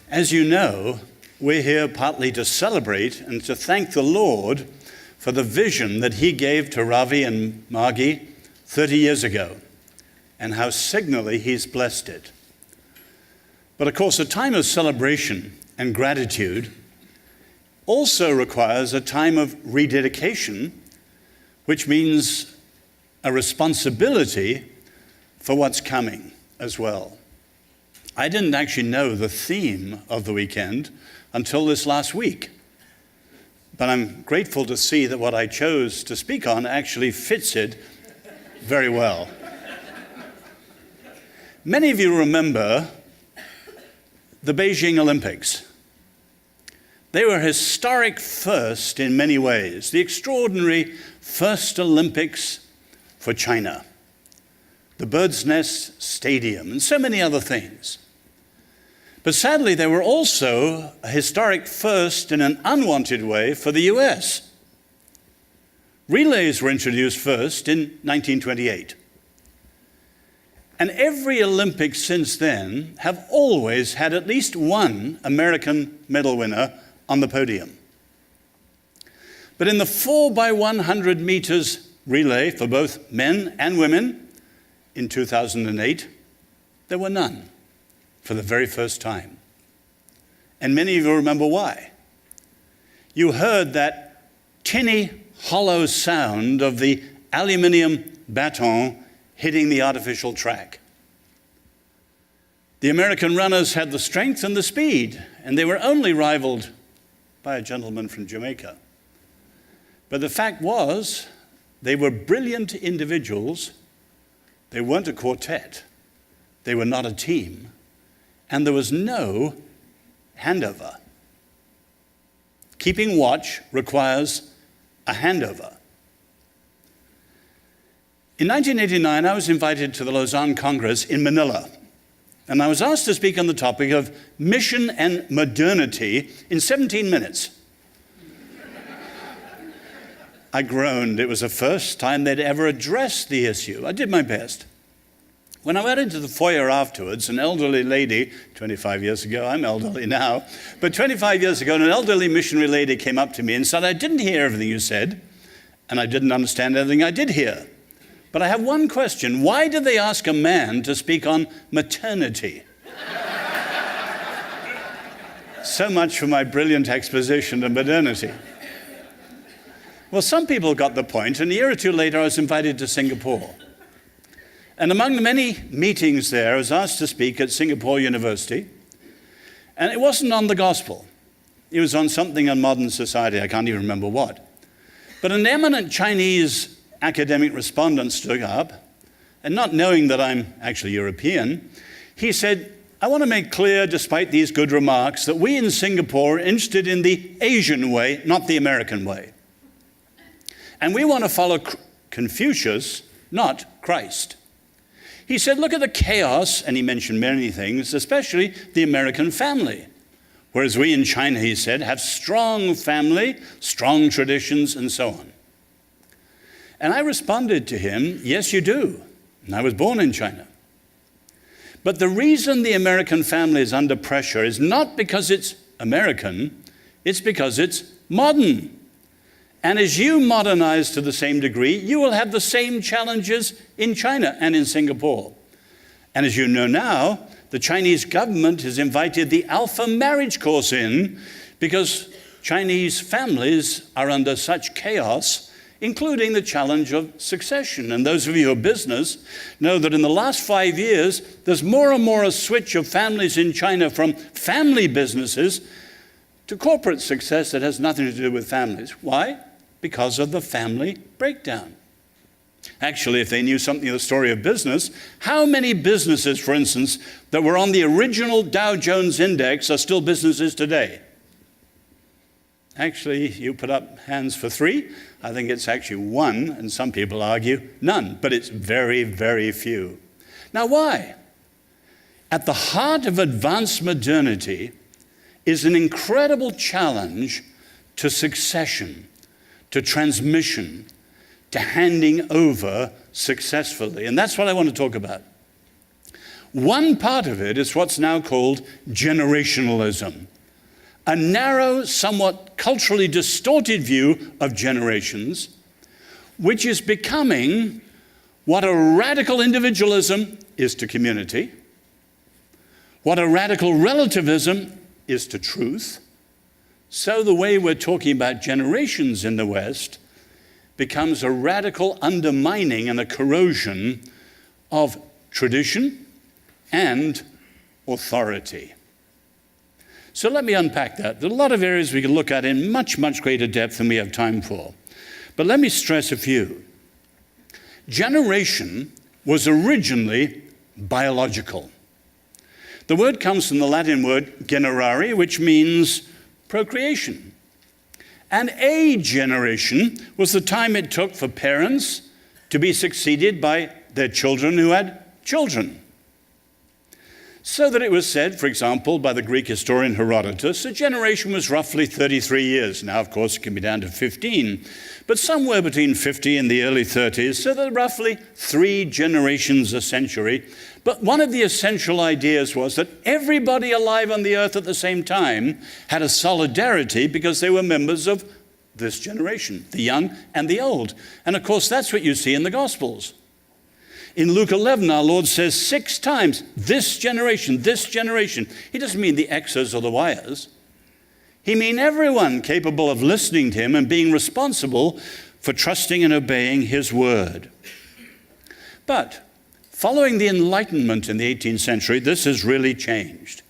As you know, we're here partly to celebrate and to thank the Lord for the vision that he gave to Ravi and Margie 30 years ago, and how signally he's blessed it. But of course, a time of celebration and gratitude also requires a time of rededication, which means a responsibility for what's coming as well. I didn't actually know the theme of the weekend until this last week, but I'm grateful to see that what I chose to speak on actually fits it very well. Many of you remember the Beijing Olympics. They were a historic first in many ways, the extraordinary first Olympics for China, the Bird's Nest Stadium, and so many other things. But sadly, they were also a historic first in an unwanted way for the US. Relays were introduced first in 1928. And every Olympics since then have always had at least one American medal winner on the podium. But in the 4x100 meters relay for both men and women in 2008, there were none for the very first time. And many of you remember why. You heard that tinny, hollow sound of the aluminium baton hitting the artificial track. The American runners had the strength and the speed, and they were only rivaled by a gentleman from Jamaica. But the fact was, they were brilliant individuals. They weren't a quartet. They were not a team. And there was no handover. Keeping watch requires a handover. In 1989, I was invited to the Lausanne Congress in Manila, and I was asked to speak on the topic of mission and modernity in 17 minutes. I groaned. It was the first time they'd ever addressed the issue. I did my best. When I went into the foyer afterwards, an elderly lady, 25 years ago, I'm elderly now, but 25 years ago, an elderly missionary lady came up to me and said, "I didn't hear everything you said, and I didn't understand everything I did hear. But I have one question. Why did they ask a man to speak on maternity?" So much for my brilliant exposition of modernity. Well, some people got the point, and a year or two later, I was invited to Singapore. And among the many meetings there, I was asked to speak at Singapore University. And it wasn't on the gospel. It was on something on modern society. I can't even remember what. But an eminent Chinese academic respondent stood up, and not knowing that I'm actually European, he said, "I want to make clear, despite these good remarks, that we in Singapore are interested in the Asian way, not the American way. And we want to follow Confucius, not Christ." He said, "Look at the chaos," and he mentioned many things, especially the American family. Whereas we in China, he said, have strong family, strong traditions, and so on. And I responded to him, "Yes, you do. And I was born in China. But the reason the American family is under pressure is not because it's American, it's because it's modern. And as you modernize to the same degree, you will have the same challenges in China and in Singapore. And as you know now, the Chinese government has invited the Alpha Marriage Course in because Chinese families are under such chaos, including the challenge of succession. And those of you who are business know that in the last 5 years, there's more and more a switch of families in China from family businesses to corporate success that has nothing to do with families. Why? Because of the family breakdown. Actually, if they knew something of the story of business, how many businesses, for instance, that were on the original Dow Jones Index are still businesses today? Actually, you put up hands for 3. I think it's actually 1, and some people argue none, but it's very, very few. Now, why? At the heart of advanced modernity is an incredible challenge to succession, to transmission, to handing over successfully. And that's what I want to talk about. One part of it is what's now called generationalism, a narrow, somewhat culturally distorted view of generations, which is becoming what a radical individualism is to community, what a radical relativism is to truth. So the way we're talking about generations in the West becomes a radical undermining and a corrosion of tradition and authority. So let me unpack that. There are a lot of areas we can look at in much, much greater depth than we have time for. But let me stress a few. Generation was originally biological. The word comes from the Latin word generare, which means procreation. And a generation was the time it took for parents to be succeeded by their children who had children. So that it was said, for example, by the Greek historian Herodotus, a generation was roughly 33 years. Now, of course, it can be down to 15, but somewhere between 50 and the early 30s, so that roughly 3 generations a century. But one of the essential ideas was that everybody alive on the earth at the same time had a solidarity because they were members of this generation, the young and the old. And of course, that's what you see in the Gospels. In Luke 11, our Lord says 6 times, this generation, this generation. He doesn't mean the X's or the Y's. He means everyone capable of listening to him and being responsible for trusting and obeying his word. But following the Enlightenment in the 18th century, this has really changed.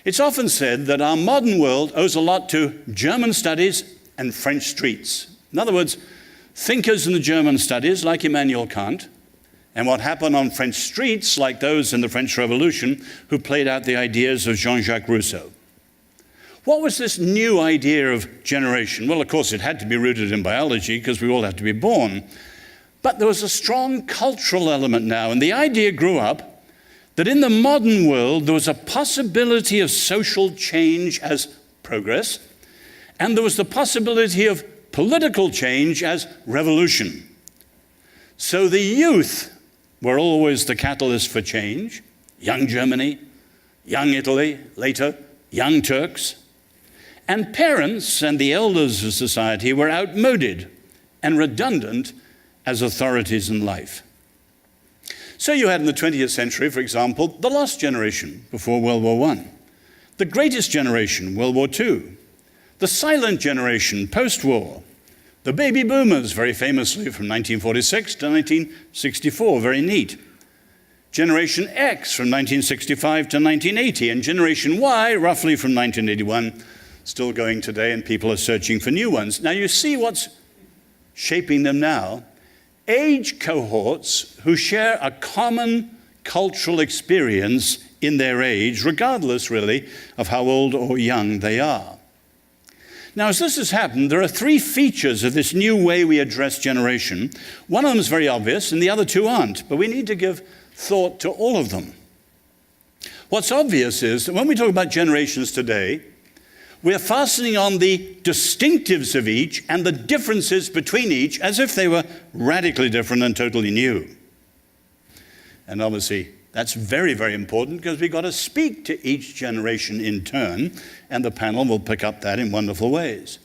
It's often said that our modern world owes a lot to German studies and French streets. In other words, thinkers in the German studies like Immanuel Kant, and what happened on French streets like those in the French Revolution who played out the ideas of Jean-Jacques Rousseau. What was this new idea of generation? Well, of course, it had to be rooted in biology because we all have to be born. But there was a strong cultural element now, and the idea grew up that in the modern world there was a possibility of social change as progress, and there was the possibility of political change as revolution. So the youth were always the catalyst for change. Young Germany, young Italy, later young Turks. And parents and the elders of society were outmoded and redundant as authorities in life. So you had in the 20th century, for example, the lost generation before World War I, the greatest generation, World War II, the silent generation, post-war, the baby boomers, very famously from 1946 to 1964, very neat. Generation X from 1965 to 1980, and Generation Y roughly from 1981, still going today, and people are searching for new ones. Now you see what's shaping them now. Age cohorts who share a common cultural experience in their age, regardless really of how old or young they are. Now, as this has happened, there are 3 features of this new way we address generation. One of them is very obvious, and the other 2 aren't, but we need to give thought to all of them. What's obvious is that when we talk about generations today, we're fastening on the distinctives of each and the differences between each as if they were radically different and totally new. And obviously, that's very, very important because we've got to speak to each generation in turn, and the panel will pick up that in wonderful ways.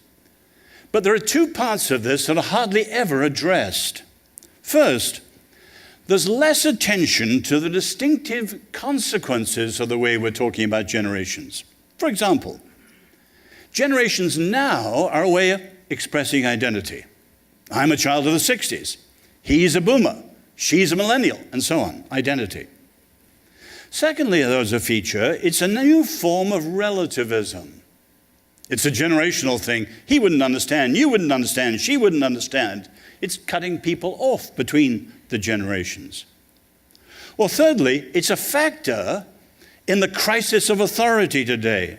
But there are 2 parts of this that are hardly ever addressed. First, there's less attention to the distinctive consequences of the way we're talking about generations. For example, generations now are a way of expressing identity. I'm a child of the 60s. He's a boomer. She's a millennial, and so on. Identity. Secondly, there's a feature. It's a new form of relativism. It's a generational thing. He wouldn't understand. You wouldn't understand. She wouldn't understand. It's cutting people off between the generations. Or thirdly, it's a factor in the crisis of authority today.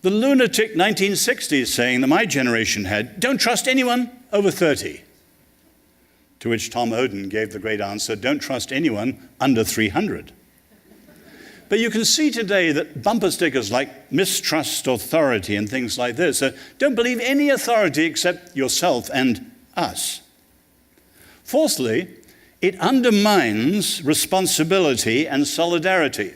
The lunatic 1960s saying that my generation had, don't trust anyone over 30. To which Tom Oden gave the great answer, don't trust anyone under 300. But you can see today that bumper stickers like mistrust authority and things like this, don't believe any authority except yourself and us. Fourthly, It undermines responsibility and solidarity.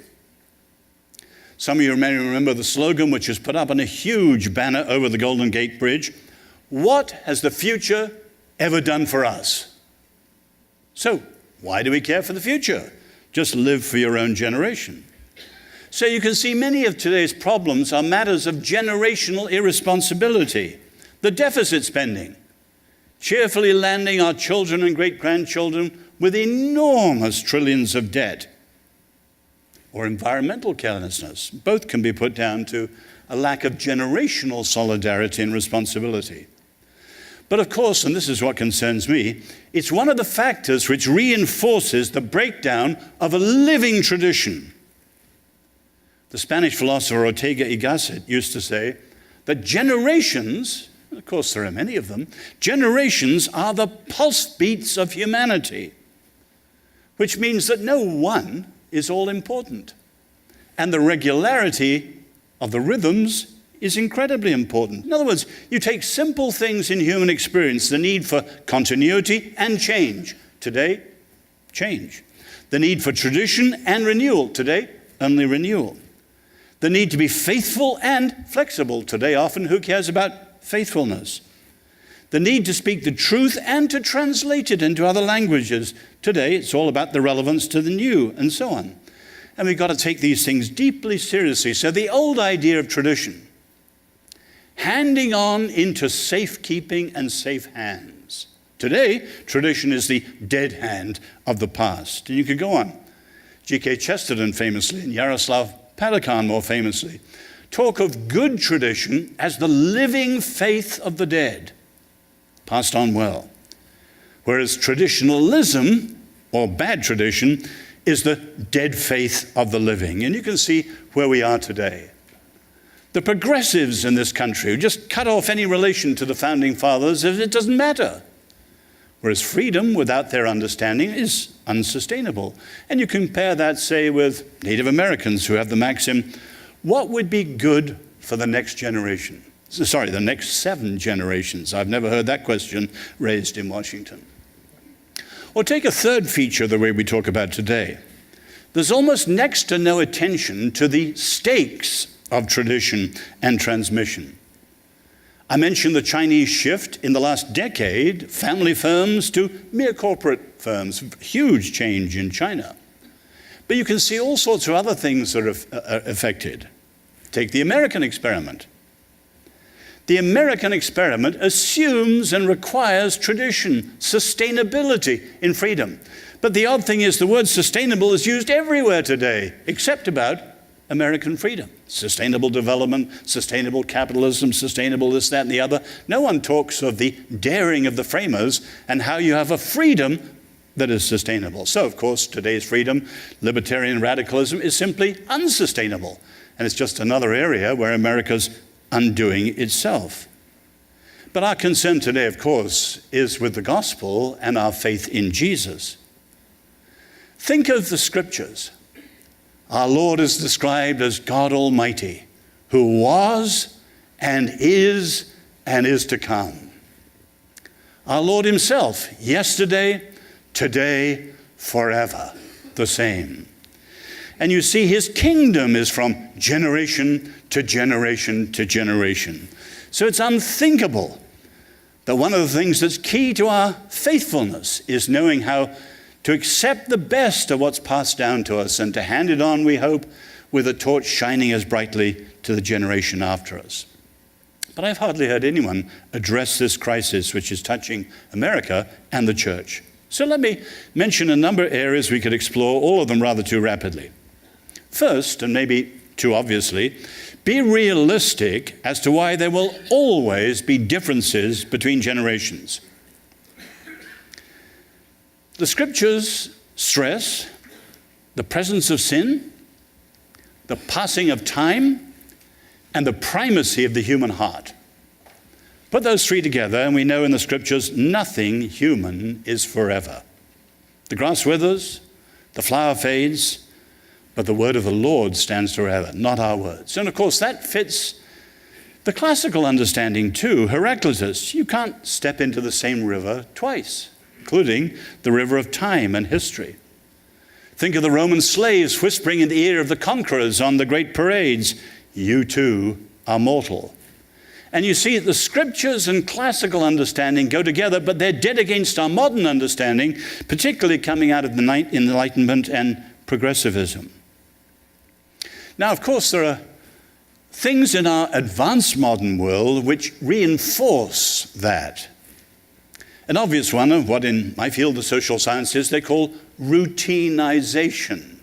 Some of you may remember the slogan, which is put up on a huge banner over the Golden Gate Bridge: "What has the future ever done for us?" So, why do we care for the future? Just live for your own generation. So you can see many of today's problems are matters of generational irresponsibility. The deficit spending, cheerfully landing our children and great-grandchildren with enormous trillions of debt, or environmental carelessness. Both can be put down to a lack of generational solidarity and responsibility. But of course, and this is what concerns me, it's one of the factors which reinforces the breakdown of a living tradition. The Spanish philosopher Ortega y Gasset used to say that generations, of course there are many of them, generations are the pulse beats of humanity, which means that no one is all important. And the regularity of the rhythms is incredibly important. In other words, you take simple things in human experience, the need for continuity and change. Today, change. The need for tradition and renewal. Today, only renewal. The need to be faithful and flexible. Today, often, who cares about faithfulness? The need to speak the truth and to translate it into other languages. Today, it's all about the relevance to the new, and so on. And we've got to take these things deeply seriously. So the old idea of tradition, handing on into safekeeping and safe hands. Today, tradition is the dead hand of the past. And you could go on. G.K. Chesterton famously, and Yaroslav Pelikan more famously, talk of good tradition as the living faith of the dead, passed on well. Whereas traditionalism, or bad tradition, is the dead faith of the living. And you can see where we are today. The progressives in this country who just cut off any relation to the founding fathers, it doesn't matter. Whereas freedom without their understanding is unsustainable. And you compare that, say, with Native Americans who have the maxim, what would be good for the next generation? Sorry, the next 7 generations. I've never heard that question raised in Washington. Or take a third feature of the way we talk about today. There's almost next to no attention to the stakes of tradition and transmission. I mentioned the Chinese shift in the last decade, family firms to mere corporate firms, huge change in China. But you can see all sorts of other things that are affected. Take the American experiment. The American experiment assumes and requires tradition, sustainability in freedom. But the odd thing is the word sustainable is used everywhere today, except about American freedom. Sustainable development, sustainable capitalism, sustainable this, that, and the other. No one talks of the daring of the framers and how you have a freedom that is sustainable. So, of course, today's freedom, libertarian radicalism, is simply unsustainable. And it's just another area where America's undoing itself. But our concern today, of course, is with the gospel and our faith in Jesus. Think of the scriptures. Our Lord is described as God Almighty, who was and is to come. Our Lord himself, yesterday, today, forever, the same. And you see his kingdom is from generation to generation to generation. So it's unthinkable that one of the things that's key to our faithfulness is knowing how to accept the best of what's passed down to us and to hand it on, we hope, with a torch shining as brightly to the generation after us. But I've hardly heard anyone address this crisis which is touching America and the church. So let me mention a number of areas we could explore, all of them rather too rapidly. First, and maybe too obviously, be realistic as to why there will always be differences between generations. The scriptures stress the presence of sin, the passing of time, and the primacy of the human heart. Put those three together, and we know in the scriptures nothing human is forever. The grass withers, the flower fades, but the word of the Lord stands forever, not our words. And of course, that fits the classical understanding too. Heraclitus, you can't step into the same river twice. including the river of time and history. Think of the Roman slaves whispering in the ear of the conquerors on the great parades, "You too are mortal." And you see the scriptures and classical understanding go together, but they're dead against our modern understanding, particularly coming out of the Enlightenment and progressivism. Now, of course, there are things in our advanced modern world which reinforce that. An obvious one of what in my field, the social sciences, they call routinization.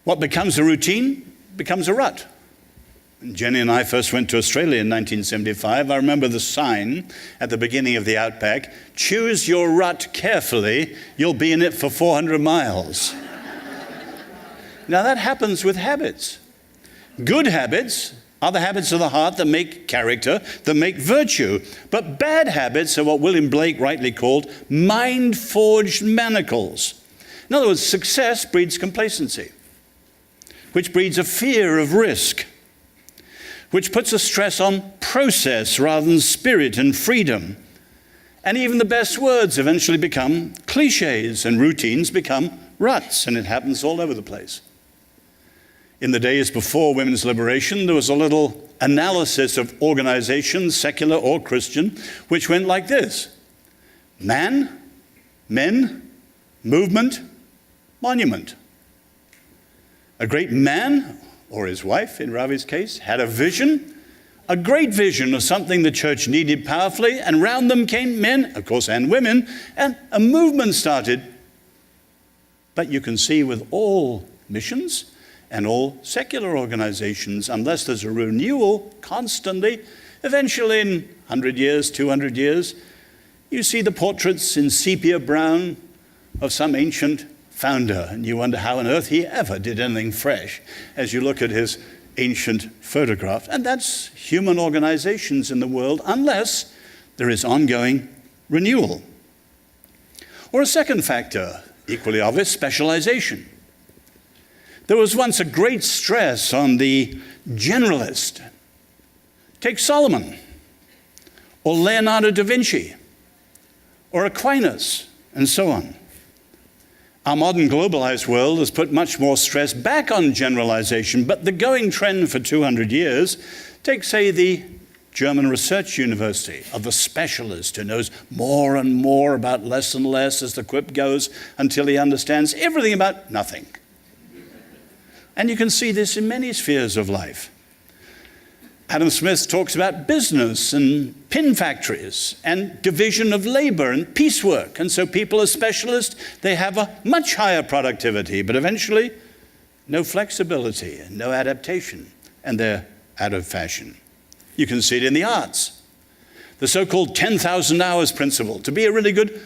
What becomes a routine becomes a rut. When Jenny and I first went to Australia in 1975, I remember the sign at the beginning of the outback, "Choose your rut carefully, you'll be in it for 400 miles. Now that happens with habits. Good habits are the habits of the heart that make character, that make virtue. But bad habits are what William Blake rightly called mind-forged manacles. In other words, success breeds complacency, which breeds a fear of risk, which puts a stress on process rather than spirit and freedom. And even the best words eventually become cliches, and routines become ruts, and it happens all over the place. In the days before women's liberation, there was a little analysis of organizations, secular or Christian, which went like this: man, men, movement, monument. A great man, or his wife in Ravi's case, had a vision, a great vision of something the church needed powerfully, and round them came men, of course, and women, and a movement started. But you can see with all missions and all secular organizations, unless there's a renewal constantly, eventually in 100 years, 200 years, you see the portraits in sepia brown of some ancient founder, and you wonder how on earth he ever did anything fresh as you look at his ancient photograph. And that's human organizations in the world, unless there is ongoing renewal. Or a second factor, equally obvious, specialization. There was once a great stress on the generalist. Take Solomon, or Leonardo da Vinci, or Aquinas, and so on. Our modern globalized world has put much more stress back on generalization, but the going trend for 200 years, take, say, the German Research University of the specialist who knows more and more about less and less as the quip goes until he understands everything about nothing. And you can see this in many spheres of life. Adam Smith talks about business and pin factories and division of labor and piecework. And so people are specialists, they have a much higher productivity, but eventually no flexibility and no adaptation, and they're out of fashion. You can see it in the arts. The so-called 10,000 hours principle. To be a really good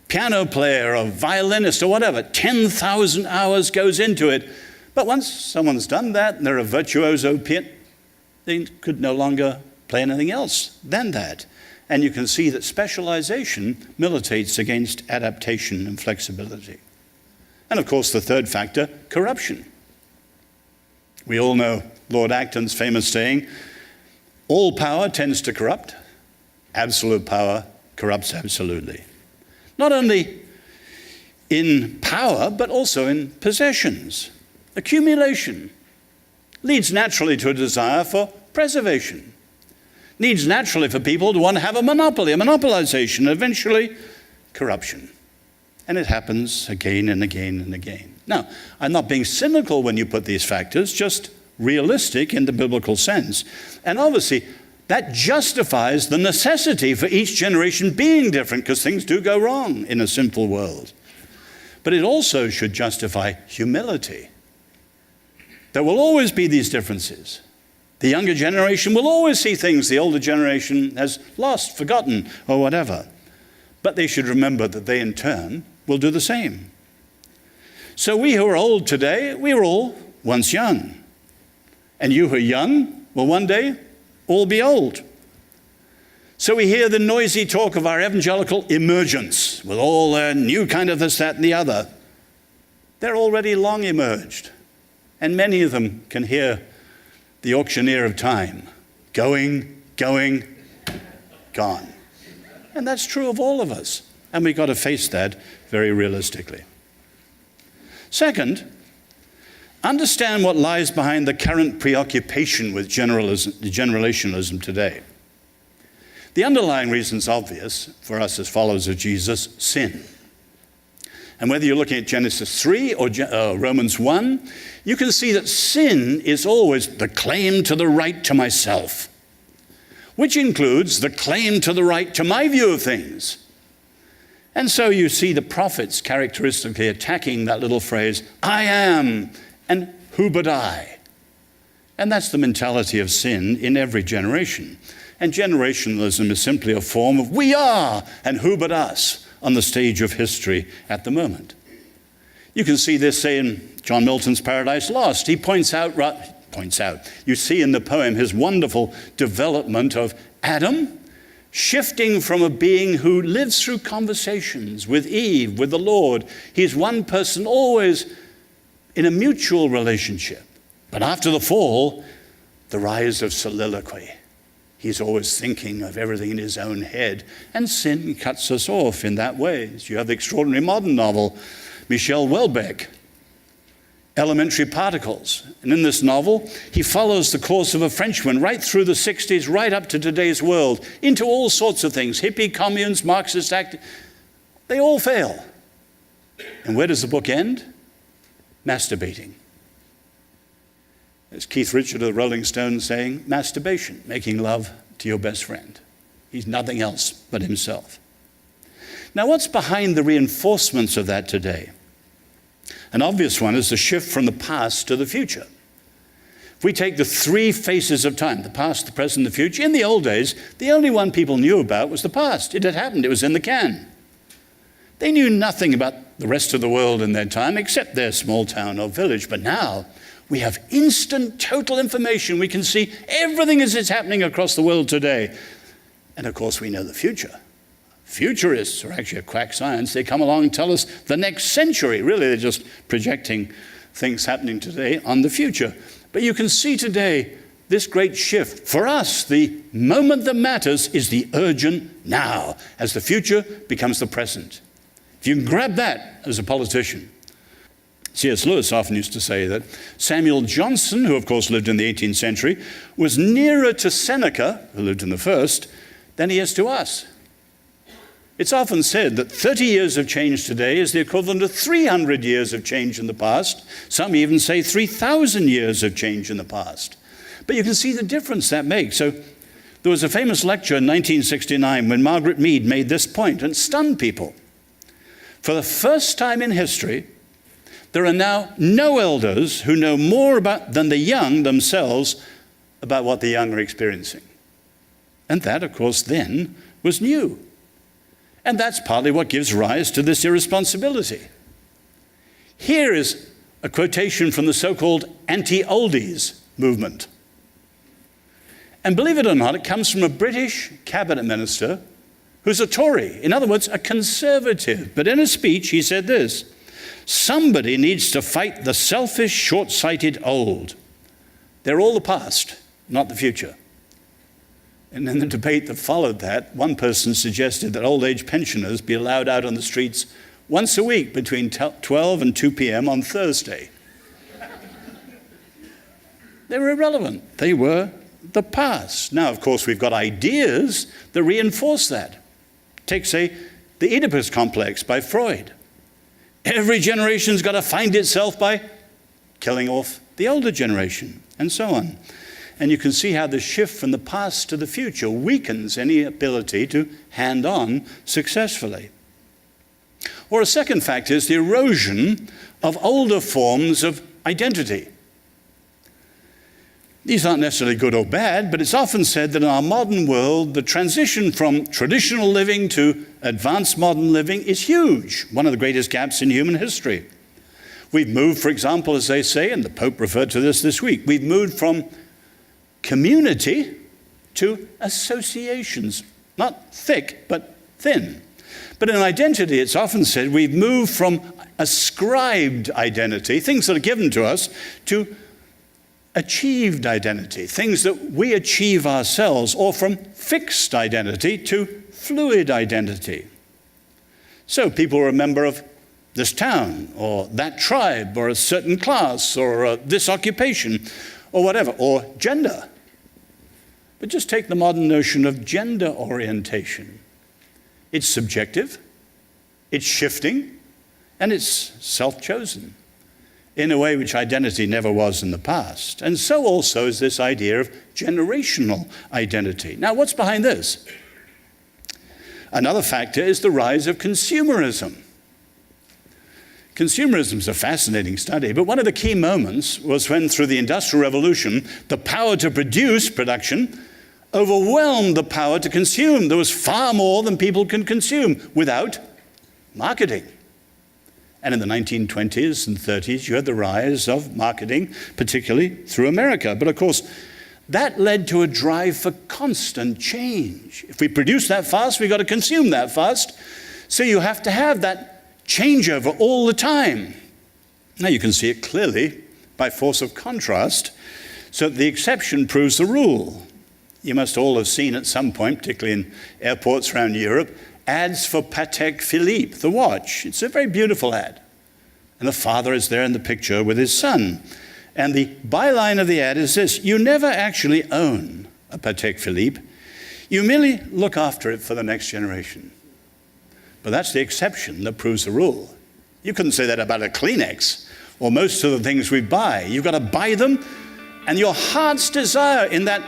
piano player or violinist or whatever, 10,000 hours goes into it. But once someone's done that and they're a virtuoso pianist, they could no longer play anything else than that. And you can see that specialization militates against adaptation and flexibility. And of course, the third factor, corruption. We all know Lord Acton's famous saying, all power tends to corrupt. Absolute power corrupts absolutely. Not only in power, but also in possessions. Accumulation leads naturally to a desire for preservation. Leads naturally for people to want to have a monopoly, a monopolization, eventually corruption. And it happens again and again and again. Now, I'm not being cynical when you put these factors, just realistic in the biblical sense. And obviously, that justifies the necessity for each generation being different, because things do go wrong in a simple world. But it also should justify humility. There will always be these differences. The younger generation will always see things the older generation has lost, forgotten, or whatever. But they should remember that they in turn will do the same. So we who are old today, we were all once young. And you who are young will one day all be old. So we hear the noisy talk of our evangelical emergence with all their new kind of this, that, and the other. They're already long emerged. And many of them can hear the auctioneer of time, going, gone. And that's true of all of us. And we've got to face that very realistically. Second, understand what lies behind the current preoccupation with generationalism today. The underlying reason is obvious for us as followers of Jesus: sin. And whether you're looking at Genesis 3 or Romans 1, you can see that sin is always the claim to the right to myself, which includes the claim to the right to my view of things. And so you see the prophets characteristically attacking that little phrase, I am, and who but I? And that's the mentality of sin in every generation. And generationalism is simply a form of we are, and who but us, on the stage of history at the moment. You can see this, say, in John Milton's Paradise Lost. He points out, you see in the poem his wonderful development of Adam shifting from a being who lives through conversations with Eve, with the Lord. He's one person always in a mutual relationship. But after the fall, the rise of soliloquy. He's always thinking of everything in his own head. And sin cuts us off in that way. You have the extraordinary modern novel, Michel Houellebecq, Elementary Particles. And in this novel, he follows the course of a Frenchman right through the 60s, right up to today's world, into all sorts of things. Hippie communes, Marxist they all fail. And where does the book end? Masturbating. As Keith Richards of the Rolling Stones saying, masturbation, making love to your best friend. He's nothing else but himself. Now, what's behind the reinforcements of that today? An obvious one is the shift from the past to the future. If we take the three phases of time, the past, the present, the future, in the old days, the only one people knew about was the past. It had happened. It was in the can. They knew nothing about the rest of the world in their time except their small town or village. But now, we have instant, total information. We can see everything as it's happening across the world today. And of course, we know the future. Futurists are actually a quack science. They come along and tell us the next century. Really, they're just projecting things happening today on the future. But you can see today this great shift. For us, the moment that matters is the urgent now, as the future becomes the present. If you can grab that as a politician. C.S. Lewis often used to say that Samuel Johnson, who of course lived in the 18th century, was nearer to Seneca, who lived in the first, than he is to us. It's often said that 30 years of change today is the equivalent of 300 years of change in the past. Some even say 3,000 years of change in the past. But you can see the difference that makes. So there was a famous lecture in 1969 when Margaret Mead made this point and stunned people. For the first time in history, there are now no elders who know more than the young themselves about what the young are experiencing. And that, of course, then was new. And that's partly what gives rise to this irresponsibility. Here is a quotation from the so-called anti-oldies movement. And believe it or not, it comes from a British cabinet minister who's a Tory, in other words, a conservative. But in a speech, he said this: somebody needs to fight the selfish, short-sighted old. They're all the past, not the future. And in the debate that followed that, one person suggested that old age pensioners be allowed out on the streets once a week between 12 and 2 p.m. on Thursday. They were irrelevant. They were the past. Now, of course, we've got ideas that reinforce that. Take, say, the Oedipus complex by Freud. Every generation's got to find itself by killing off the older generation, and so on. And you can see how the shift from the past to the future weakens any ability to hand on successfully. Or a second factor is the erosion of older forms of identity. These aren't necessarily good or bad, but it's often said that in our modern world, the transition from traditional living to advanced modern living is huge, one of the greatest gaps in human history. We've moved, for example, as they say, and the Pope referred to this week, we've moved from community to associations, not thick, but thin. But in identity, it's often said we've moved from ascribed identity, things that are given to us, to achieved identity, things that we achieve ourselves, or from fixed identity to fluid identity. So people were a member of this town, or that tribe, or a certain class, or this occupation, or whatever, or gender. But just take the modern notion of gender orientation. It's subjective, it's shifting, and it's self-chosen in a way which identity never was in the past. And so also is this idea of generational identity. Now, what's behind this? Another factor is the rise of consumerism. Consumerism is a fascinating study, but one of the key moments was when, through the Industrial Revolution, the power to produce production overwhelmed the power to consume. There was far more than people can consume without marketing. And in the 1920s and 30s, you had the rise of marketing, particularly through America. But of course, that led to a drive for constant change. If we produce that fast, we've got to consume that fast. So you have to have that changeover all the time. Now you can see it clearly by force of contrast, so that the exception proves the rule. You must all have seen at some point, particularly in airports around Europe, ads for Patek Philippe, the watch. It's a very beautiful ad. And the father is there in the picture with his son. And the byline of the ad is this: you never actually own a Patek Philippe. You merely look after it for the next generation. But that's the exception that proves the rule. You couldn't say that about a Kleenex or most of the things we buy. You've got to buy them, and your heart's desire in that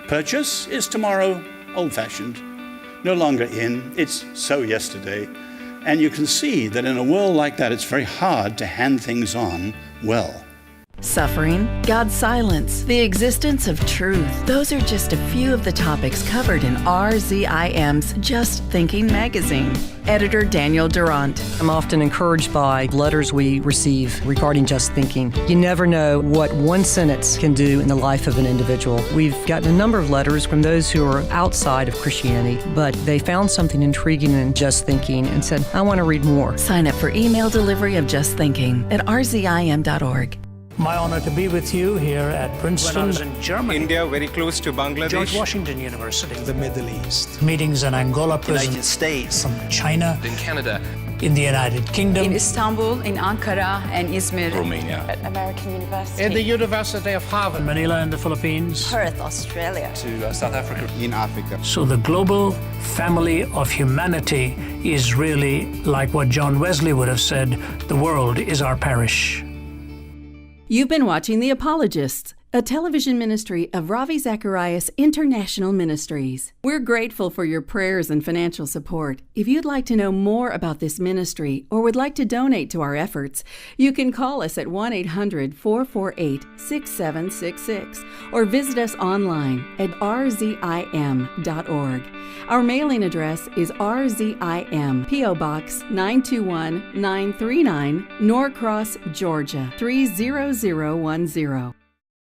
purchase is tomorrow old-fashioned, no longer in. It's so yesterday. And you can see that in a world like that, it's very hard to hand things on well. Suffering, God's silence, the existence of truth. Those are just a few of the topics covered in RZIM's Just Thinking magazine. Editor Daniel Durant. I'm often encouraged by letters we receive regarding just thinking. You never know what one sentence can do in the life of an individual. We've gotten a number of letters from those who are outside of Christianity, but they found something intriguing in just thinking and said, I want to read more. Sign up for email delivery of Just Thinking at rzim.org. My honor to be with you here at Princeton. When I was in Germany. India, very close to Bangladesh. George Washington University. The Middle East. Meetings in Angola prison. United States. From China. In Canada. In the United Kingdom. In Istanbul, in Ankara, and Izmir. Romania. At American University. At the University of Harvard. Manila in the Philippines. Perth, Australia. To South Africa. In Africa. So the global family of humanity is really, like what John Wesley would have said, the world is our parish. You've been watching The Apologists, a television ministry of Ravi Zacharias International Ministries. We're grateful for your prayers and financial support. If you'd like to know more about this ministry or would like to donate to our efforts, you can call us at 1-800-448-6766 or visit us online at rzim.org. Our mailing address is RZIM, P.O. Box 921939, Norcross, Georgia 30010.